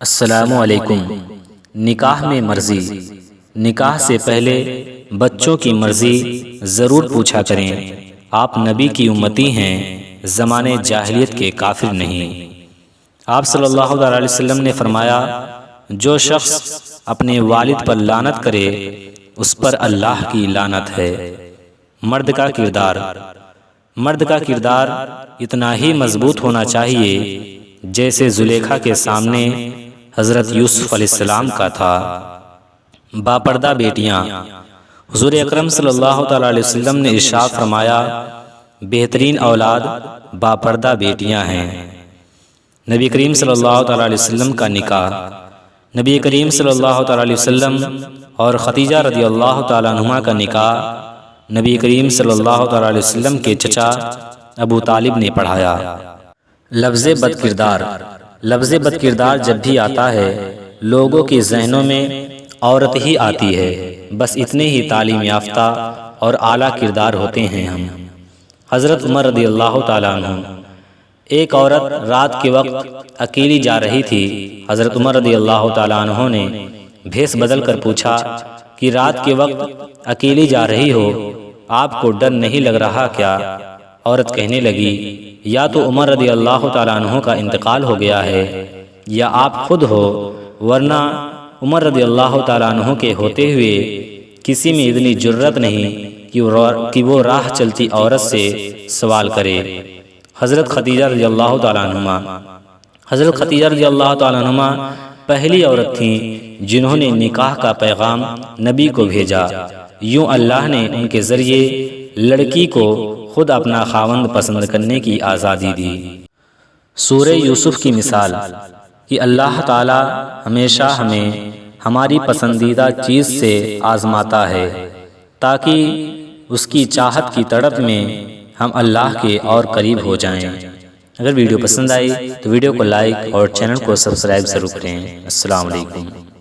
السلام علیکم۔ نکاح میں مرضی۔ نکاح سے پہلے بچوں کی مرضی ضرور پوچھا کریں۔ آپ نبی کی امتی ہیں، زمانے جاہلیت کے کافر نہیں۔ آپ صلی اللہ علیہ وسلم نے فرمایا، جو شخص اپنے والد پر لعنت کرے اس پر اللہ کی لعنت ہے۔ مرد کا کردار۔ مرد کا کردار اتنا ہی مضبوط ہونا چاہیے جیسے زلیخا کے سامنے حضرت یوسف علیہ السلام کا تھا۔ باپردہ بیٹیاں۔ حضور اکرم صلی اللہ علیہ وسلم نے ارشاد فرمایا، بہترین اولاد باپردہ بیٹیاں ہیں۔ نبی کریم صلی اللہ علیہ وسلم کا نکاح۔ نبی کریم صلی اللہ علیہ وسلم اور خدیجہ رضی اللہ تعالیٰ عنہما کا نکاح نبی کریم صلی اللہ علیہ وسلم کے چچا ابو طالب نے پڑھایا۔ لفظ بد کردار۔ لفظ بد کردار جب بھی آتا ہے لوگوں کے ذہنوں میں عورت ہی آتی ہے، بس اتنے ہی تعلیم یافتہ اور اعلیٰ کردار ہوتے ہیں ہم۔ حضرت عمر رضی اللہ تعالیٰ عنہ۔ ایک عورت رات کے وقت اکیلی جا رہی تھی۔ حضرت عمر رضی اللہ تعالیٰ عنہ نے بھیس بدل کر پوچھا کہ رات کے وقت اکیلی جا رہی ہو، آپ کو ڈر نہیں لگ رہا کیا؟ عورت کہنے لگی، یا تو عمر رضی اللہ تعالیٰ عنہ کا انتقال ہو گیا ہے یا آپ خود ہو، ورنہ عمر رضی اللہ تعالیٰ عنہ کے ہوتے ہوئے کسی میں اتنی جرت نہیں کہ وہ راہ چلتی عورت سے سوال کرے۔ حضرت خدیجہ رضی اللہ تعالیٰ عنہ۔ حضرت خدیجہ رضی اللہ تعالیٰ عنہ پہلی عورت تھیں جنہوں نے نکاح کا پیغام نبی کو بھیجا۔ یوں اللہ نے ان کے ذریعے لڑکی کو خود اپنا خاوند پسند کرنے کی آزادی دی۔ سورہ یوسف کی مثال کہ اللہ تعالی ہمیشہ ہمیں ہماری پسندیدہ چیز سے آزماتا ہے تاکہ اس کی چاہت کی تڑپ میں ہم اللہ کے اور قریب ہو جائیں۔ اگر ویڈیو پسند آئی تو ویڈیو کو لائک اور چینل کو سبسکرائب ضرور کریں۔ السلام علیکم۔